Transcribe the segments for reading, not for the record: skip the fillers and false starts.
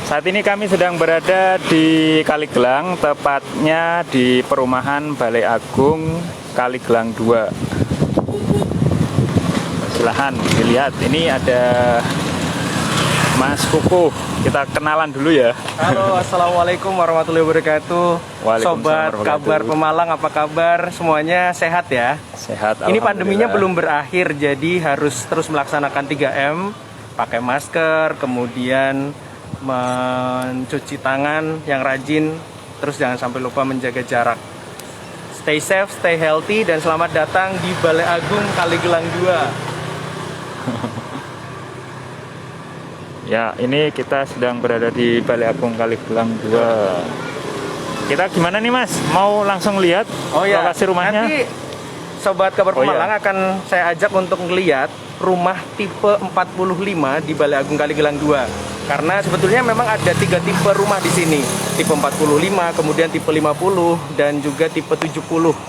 Saat ini kami sedang berada di Kaligelang, tepatnya di perumahan Balai Agung Kaligelang 2. Silahkan dilihat, ini ada Mas Kuku. Kita kenalan dulu ya. Halo, assalamualaikum warahmatullahi wabarakatuh. Sobat kabar Pemalang, apa kabar? Semuanya sehat ya? Sehat. Ini pandeminya belum berakhir, jadi harus terus melaksanakan 3M, pakai masker, kemudian mencuci tangan yang rajin, terus jangan sampai lupa menjaga jarak. Stay safe, stay healthy, dan selamat datang di Balai Agung Kaligelang 2. Ya, ini kita sedang berada di Balai Agung Kaligelang 2. Kita gimana nih Mas? Mau langsung lihat lokasi rumahnya? Nanti Sobat Kabar Pemalang akan saya ajak untuk melihat rumah tipe 45 di Balai Agung Kaligelang 2. Karena sebetulnya memang ada 3 tipe rumah di sini. Tipe 45, kemudian tipe 50, dan juga tipe 70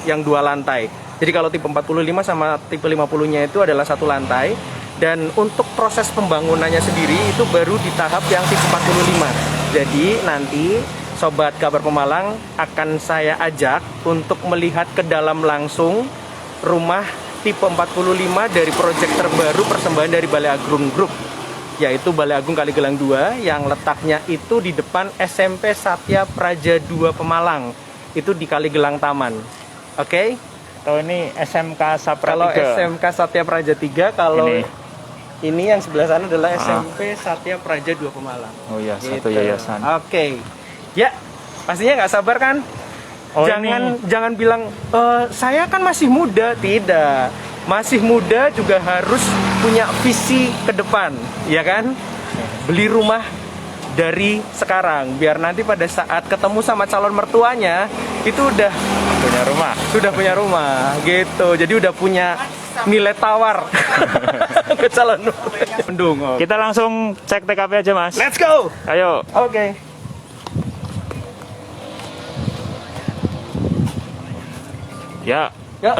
yang 2 lantai. Jadi kalau tipe 45 sama tipe 50-nya itu adalah 1 lantai. Dan untuk proses pembangunannya sendiri itu baru di tahap yang tipe 45. Jadi nanti Sobat Kabar Pemalang akan saya ajak untuk melihat ke dalam langsung rumah tipe 45 dari proyek terbaru persembahan dari Balai Agung Group, yaitu Balai Agung Kaligelang 2 yang letaknya itu di depan SMP Satya Praja 2 Pemalang. Itu di Kaligelang Taman. Oke? Atau ini SMK Sapra 3? Kalau SMK Satya Praja 3, kalau ini yang sebelah sana adalah SMP Satya Praja 2 Pemalang. Oh iya, gitu. satu yayasan. Oke. Ya, pastinya nggak sabar kan? Jangan bilang saya kan masih muda. Tidak, masih muda juga harus punya visi ke depan, ya kan? Beli rumah dari sekarang, biar nanti pada saat ketemu sama calon mertuanya itu udah sudah punya rumah gitu. Jadi udah punya nilai tawar ke calon mendung. Kita langsung cek TKP aja Mas. Let's go. Ayo. Oke. Ya. Ya.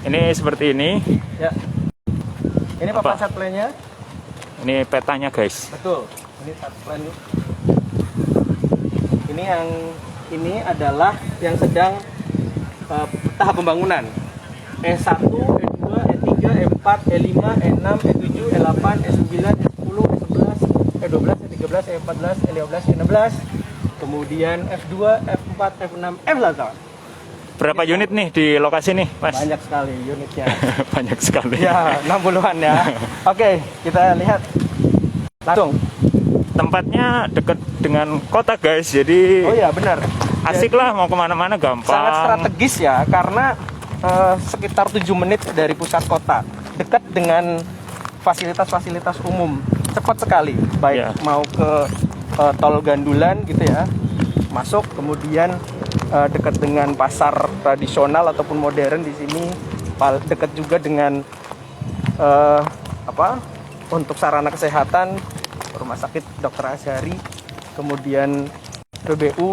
Ini seperti ini. Ya. Ini papan set plan-nya. Ini petanya guys. Betul. Ini set plan. Ini adalah yang sedang tahap pembangunan. E1, E2, E3, E4, E5, E6, E7, E8, E9, E10, E11, E12, E13, E14, E15, E16. Kemudian F2, F4, F6, F8. Berapa unit nih di lokasi nih, Mas? Banyak sekali unitnya. Banyak sekali. Ya, 60-an ya. Oke, kita lihat langsung. Tempatnya dekat dengan kota, guys. Jadi oh ya, benar. Asik lah, mau kemana-mana gampang. Sangat strategis ya, karena sekitar 7 menit dari pusat kota. Dekat dengan fasilitas-fasilitas umum. Cepat sekali. Baik mau ke tol Gandulan gitu ya. Masuk, kemudian dekat dengan pasar tradisional ataupun modern di sini, dekat juga dengan untuk sarana kesehatan, rumah sakit Dr. Azhari, kemudian PBU,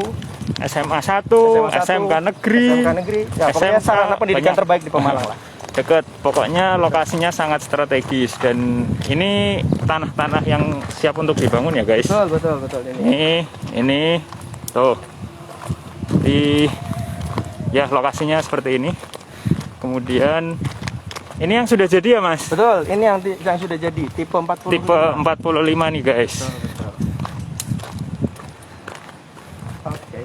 SMA 1, SMK Negeri, ya, pokoknya sarana pendidikan terbaik di Pemalang lah. Dekat, pokoknya lokasinya sangat strategis, dan ini tanah-tanah yang siap untuk dibangun ya guys. Betul Ini tuh. Ya, lokasinya seperti ini. Kemudian ini yang sudah jadi ya Mas? Betul, ini yang sudah jadi, tipe 45. Tipe 45 nih guys. Betul. Oke.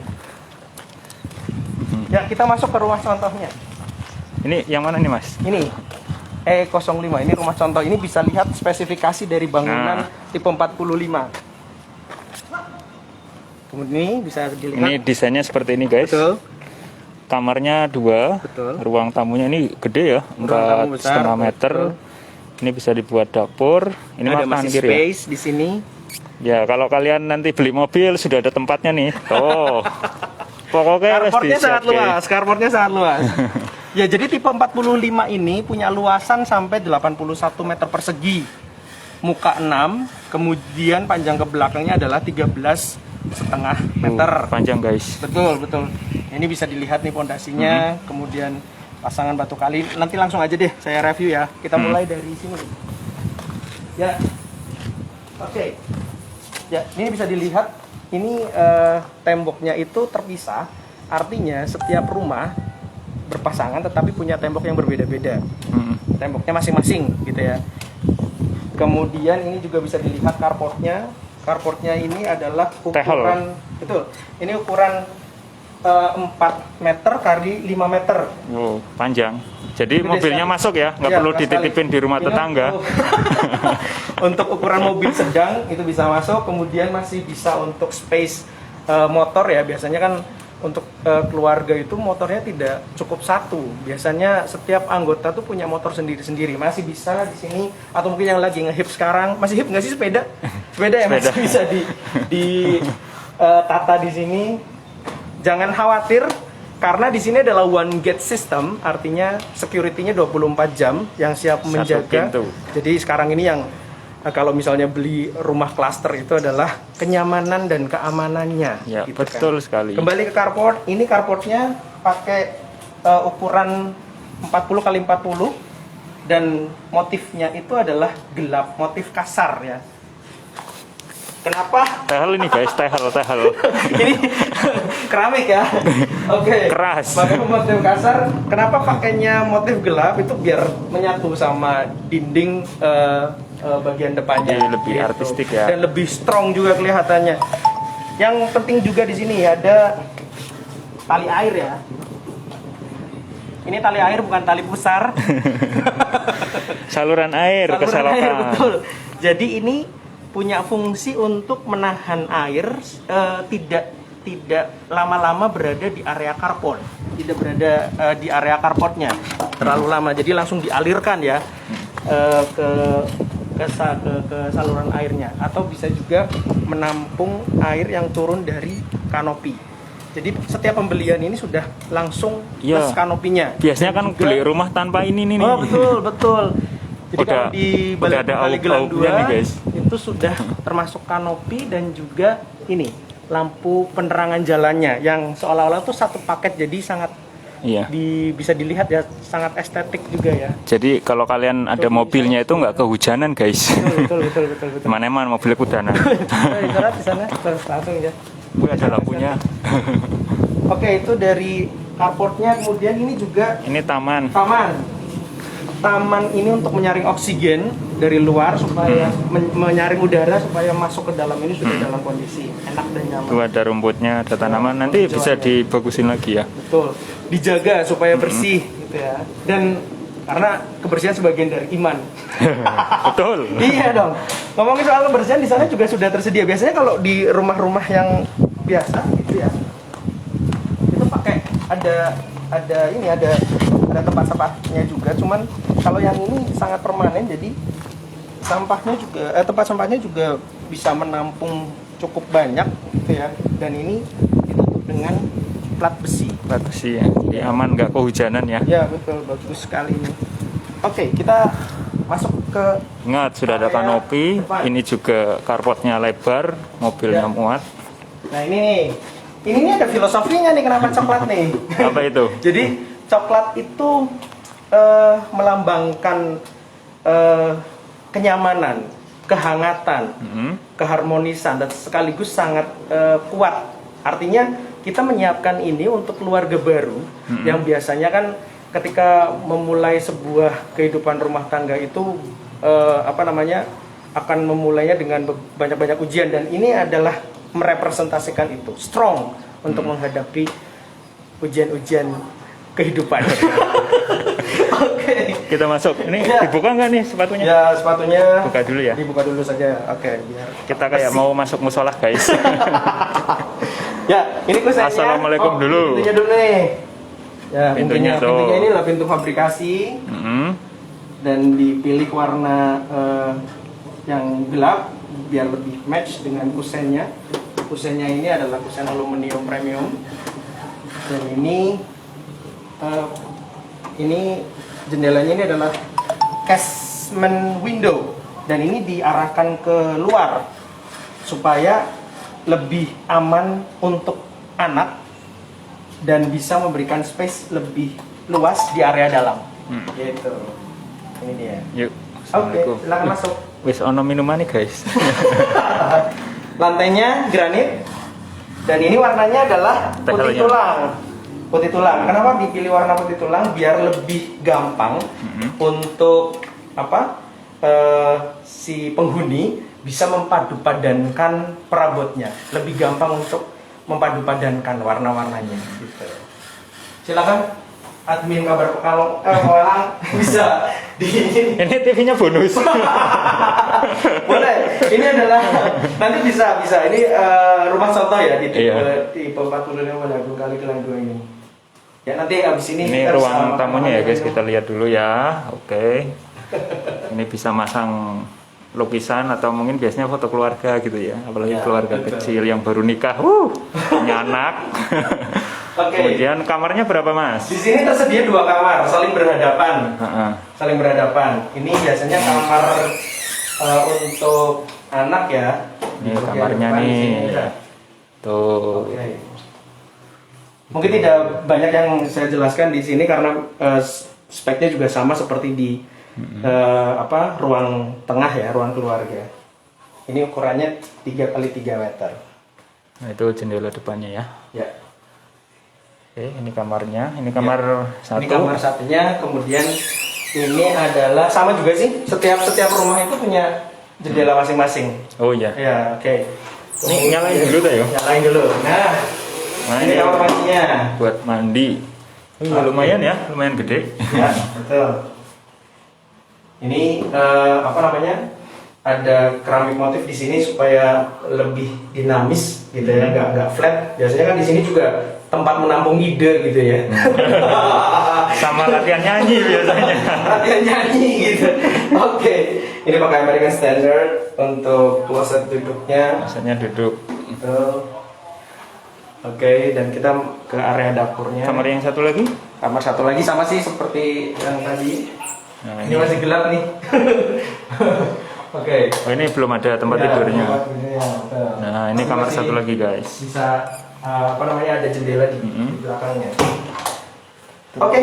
Ya, kita masuk ke rumah contohnya. Ini yang mana nih Mas? Ini E05, ini rumah contoh. Ini bisa lihat spesifikasi dari bangunan tipe 45. Kemudian ini bisa dilihat. Ini desainnya seperti ini guys. Betul. Kamarnya 2. Betul. Ruang tamunya ini gede ya, 4,5 meter. Betul. Ini bisa dibuat dapur. Ini ada masih kiri space di sini. Ya, kalau kalian nanti beli mobil sudah ada tempatnya nih. Tuh. Pokoknya carportnya sangat luas. Ya, jadi tipe 45 ini punya luasan sampai 81 meter persegi. Muka 6, kemudian panjang ke belakangnya adalah 13,5 meter. Panjang guys. Betul. Ini bisa dilihat nih pondasinya, kemudian pasangan batu kali. Nanti langsung aja deh saya review ya. Kita mulai dari sini. Ya. Oke. Ya, ini bisa dilihat, ini temboknya itu terpisah, artinya setiap rumah berpasangan tetapi punya tembok yang berbeda-beda. Temboknya masing-masing gitu ya. Kemudian ini juga bisa dilihat carportnya. Carportnya ini adalah ukuran, betul, ini ukuran 4 meter kali 5 meter. Oh, panjang. Jadi Gede mobilnya sekali. masuk ya, nggak Iya, perlu benar dititipin sekali. di rumah Ini tetangga. Untuk ukuran mobil sedang itu bisa masuk, kemudian masih bisa untuk space motor ya. Biasanya kan untuk keluarga itu motornya tidak cukup satu. Biasanya setiap anggota tuh punya motor sendiri-sendiri. Masih bisa di sini, atau mungkin yang lagi ngehip sekarang, masih hip nggak sih sepeda? Sepeda ya, masih Sepeda. bisa di tata di sini. Jangan khawatir, karena di sini adalah one gate system, artinya security-nya 24 jam yang siap Satu menjaga. pintu. Jadi sekarang ini yang kalau misalnya beli rumah klaster itu adalah kenyamanan dan keamanannya. Ya, gitu betul kan. sekali. Kembali ke carport, ini carportnya pakai ukuran 40 kali 40 dan motifnya itu adalah gelap, motif kasar ya. Kenapa? Tehel ini guys, tehel. Ini keramik ya. Oke. Keras. Pakai motif kasar. Kenapa pakainya motif gelap? Itu biar menyatu sama dinding bagian depannya. Jadi lebih artistik ya. Dan lebih strong juga kelihatannya. Yang penting juga di sini ada tali air ya. Ini tali air bukan tali pusar. Saluran air ke Saluran air, selokan. betul. Jadi ini punya fungsi untuk menahan air tidak lama-lama berada di area carport, tidak berada di area carportnya terlalu lama, jadi langsung dialirkan ya ke saluran airnya, atau bisa juga menampung air yang turun dari kanopi. Jadi setiap pembelian ini sudah langsung Iya. plus kanopinya. Biasanya kan Juga- beli rumah tanpa ini nih. Oh betul. Jadi Udah- kalau di udah ada Balai Gelang aup-aupnya 2 nih, guys. itu sudah termasuk kanopi dan juga ini lampu penerangan jalannya yang seolah-olah tuh satu paket, jadi sangat Iya. bisa dilihat ya, sangat estetik juga ya. Jadi kalau kalian ada mobilnya itu nggak kehujanan guys. Betul. Teman-teman mobilnya kudanan. Ibarat di sana terus langsung ya. Wih, ada lampunya. Oke, itu dari carportnya. Kemudian ini juga Ini taman. Taman ini untuk menyaring oksigen dari luar supaya menyaring udara supaya masuk ke dalam ini sudah dalam kondisi enak dan nyaman. Itu ada rumputnya, ada tanaman. Nanti bisa dibagusin lagi ya. Betul. Dijaga supaya bersih gitu ya. Dan karena kebersihan sebagian dari iman. Betul. Iya dong. Ngomongin soal kebersihan, di sana juga sudah tersedia. Biasanya kalau di rumah-rumah yang biasa gitu ya, itu pakai ada tempat sampahnya juga. Cuman kalau yang ini sangat permanen, jadi tempat sampahnya juga bisa menampung cukup banyak gitu ya. Dan ini ditutup dengan plat besi. Bagus sih ya. Jadi aman, nggak kehujanan ya. Ya betul, bagus sekali ini. Oke, kita masuk ke Ingat sudah ada kanopi. Ini juga carportnya lebar, mobilnya Ya. muat. Nah ini nih, ini ada filosofinya nih, kenapa coklat nih? Apa itu? Jadi coklat itu melambangkan kenyamanan, kehangatan, keharmonisan, dan sekaligus sangat kuat. Artinya kita menyiapkan ini untuk keluarga baru yang biasanya kan ketika memulai sebuah kehidupan rumah tangga itu akan memulainya dengan banyak-banyak ujian, dan ini adalah merepresentasikan itu, strong untuk menghadapi ujian-ujian kehidupan. Oke. Kita masuk. Ini Ya. dibuka nggak nih sepatunya? Ya, sepatunya Buka dulu ya. dibuka dulu saja. Oke, biar Kita kayak mau masuk musola guys. Ya, ini kusennya. Assalamualaikum dulu. Pintunya dulu nih. Ya, Pintunya tuh. pintunya ini adalah pintu fabrikasi dan dipilih warna yang gelap biar lebih match dengan kusennya. Kusennya ini adalah kusen aluminium premium. Dan ini jendelanya ini adalah casement window, dan ini diarahkan ke luar supaya lebih aman untuk anak dan bisa memberikan space lebih luas di area dalam. Gitu. Ini dia. Yuk. Oke, Assalamualaikum. silakan masuk. Wis ono minuman nih guys. Lantainya granit. Dan ini warnanya adalah putih Tehelnya. tulang. Putih tulang. Kenapa dipilih warna putih tulang? Biar lebih gampang untuk si penghuni bisa memadupadankan perabotnya. Lebih gampang untuk memadupadankan warna-warnanya. Gitu. Silakan admin kabar Pemalang bisa di Ini TV-nya bonus. boleh. Ini adalah nanti bisa ini rumah contoh ya di tipe 45 Balagung Kaligelang 2 ini. Ya nanti abis ini Ini kita ruang bisa tamunya ya guys, makan kita lihat dulu ya. Oke. Ini bisa masang lukisan atau mungkin biasanya foto keluarga gitu ya, apalagi Ya, keluarga betul. kecil yang baru nikah, punya anak. Oke. Kemudian kamarnya berapa mas? Di sini tersedia 2 kamar saling berhadapan. Heeh. Saling berhadapan. Ini biasanya kamar untuk anak ya. Ini Di bagian kamarnya depan di nih. sini ada. Tuh. Oke. Mungkin tidak banyak yang saya jelaskan di sini karena speknya juga sama seperti di ruang tengah ya, ruang keluarga. Ini ukurannya 3 kali 3 meter. Nah itu jendela depannya ya. Ya. Oke, ini kamarnya. Ini kamar satu. Ini kamar satunya, kemudian ini adalah sama juga sih. Setiap rumah itu punya jendela masing-masing. Oh iya. Ya, oke. Ini nyalain dulu tuh ya. Nyalain dulu. Nah, ini kamar mandinya. Buat mandi. Lumayan ya, lumayan gede. Ya, betul. Ini ada keramik motif di sini supaya lebih dinamis gitu ya, nggak flat. Biasanya kan di sini juga tempat menampung ide gitu ya. Sama latihan nyanyi biasanya. Latihan nyanyi gitu. Oke. Ini pakai American Standard untuk kloset duduknya. Biasanya duduk. Betul. Oke, dan kita ke area dapurnya. Kamar yang satu lagi? Kamar satu lagi sama sih seperti yang tadi. Nah, Ini masih gelap nih. Oke. Oh ini belum ada tempat Ya, tidurnya. tempat tidurnya, betul. Nah ini kamar Masih satu lagi guys. Bisa ada jendela di belakangnya. Oke.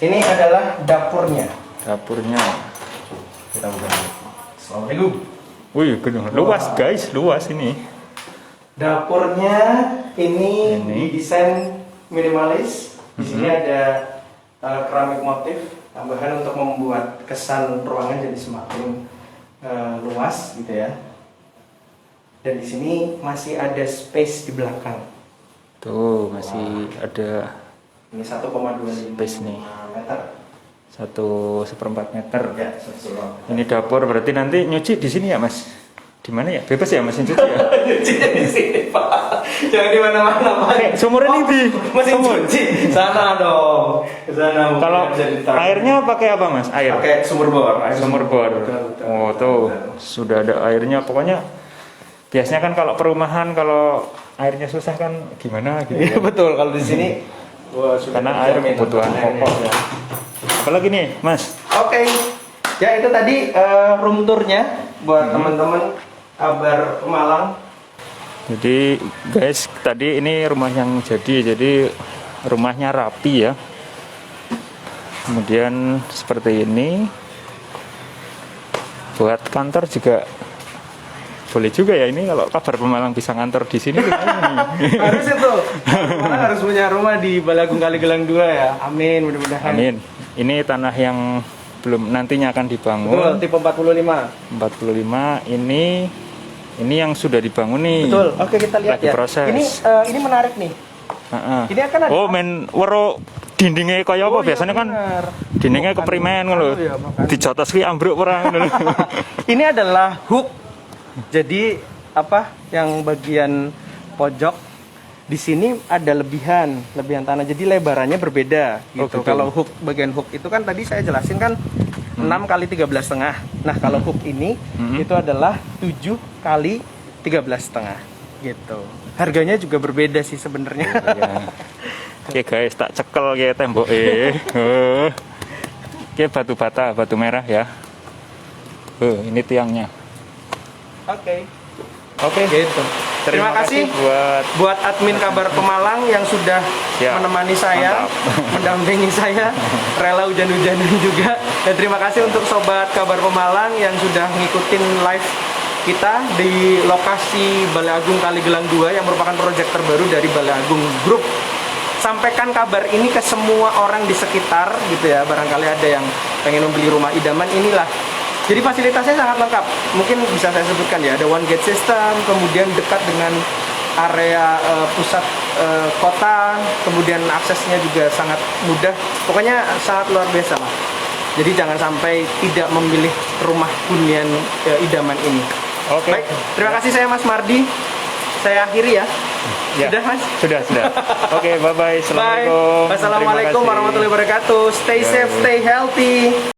Ini adalah dapurnya. Dapurnya. Kita buka. Assalamualaikum. Wih, luas guys, luas ini. Dapurnya ini didesain minimalis. Di sini ada keramik motif tambahan untuk membuat kesan ruangan jadi semakin luas gitu ya. Dan di sini masih ada space di belakang. Tuh masih ada Ini 1,25 space nih. meter. 1/4 meter. Ya, betul. Ini dapur berarti nanti nyuci di sini ya mas? Di mana ya? Bebas ya mas nyuci ya? Nyucinya di sini Pak. Jangan di mana-mana Pak. Sumur ini di Mesin cuci. Sana dong. Ke sana. mungkin Kalau bisa ditaruh. airnya pakai apa mas? Air. Pakai sumur bor. Sumur bor. Betul. Oh tuh sudah ada airnya. Pokoknya biasanya kan kalau perumahan kalau airnya susah kan gimana gitu. Iya Ya. betul kalau di sini. Wah, sudah Karena air terjamin kebutuhan airnya. pokok ya. Apalagi nih mas? Oke. Ya itu tadi room tournya buat teman-teman kabar Pemalang. Jadi guys, tadi ini rumah yang jadi rumahnya rapi ya. Kemudian seperti ini. Buat kantor juga boleh juga ya ini kalau kabar Pemalang bisa ngantor di sini gimana nih? Harus itu. Pemalang harus punya rumah di Balagung Kaligelang 2 ya. Amin mudah-mudahan. Amin. Ini tanah yang belum nantinya akan dibangun. Betul, tipe 45. 45 ini yang sudah dibangun nih. Betul. Oke, kita lihat Lagi ya. proses. Ini menarik nih. Heeh. Ini akan ada. Oh, men wero dindingnya kaya apa Oh, iya, biasanya kan benar. dindingnya keprimen ngono lho. Iya, makanya. Dijotos ki ambruk ora ngono lho. Ini adalah hook. Jadi yang bagian pojok di sini ada lebihan tanah. Jadi lebarannya berbeda Oh, gitu. gitu. Kalau bagian hook itu kan tadi saya jelasin kan 6 kali 13,5. Nah, kalau hook ini itu adalah 7 kali 13,5 gitu. Harganya juga berbeda sih sebenarnya. Ya. Oke guys, tak cekel ya tembok Oke, batu bata, batu merah ya. Ini tiangnya. Oke. Oke, gitu. Terima kasih buat admin kabar Pemalang yang sudah Ya, menemani saya, mendampingi saya, rela hujan-hujanan juga. Dan terima kasih untuk sobat kabar Pemalang yang sudah ngikutin live Kita di lokasi Balai Agung Kaligelang 2 yang merupakan proyek terbaru dari Balai Agung Group. Sampaikan kabar ini ke semua orang di sekitar gitu ya, barangkali ada yang pengen membeli rumah idaman, inilah. Jadi fasilitasnya sangat lengkap. Mungkin bisa saya sebutkan ya, ada one gate system, kemudian dekat dengan area pusat kota, kemudian aksesnya juga sangat mudah. Pokoknya sangat luar biasa lah. Jadi jangan sampai tidak memilih rumah hunian idaman ini. Oke. Baik, terima kasih, saya Mas Mardi. Saya akhiri ya. Ya, Sudah, Mas? Sudah. Oke, bye-bye. Bye. Assalamualaikum. Wassalamualaikum Terima kasih. warahmatullahi wabarakatuh. Stay safe, stay healthy.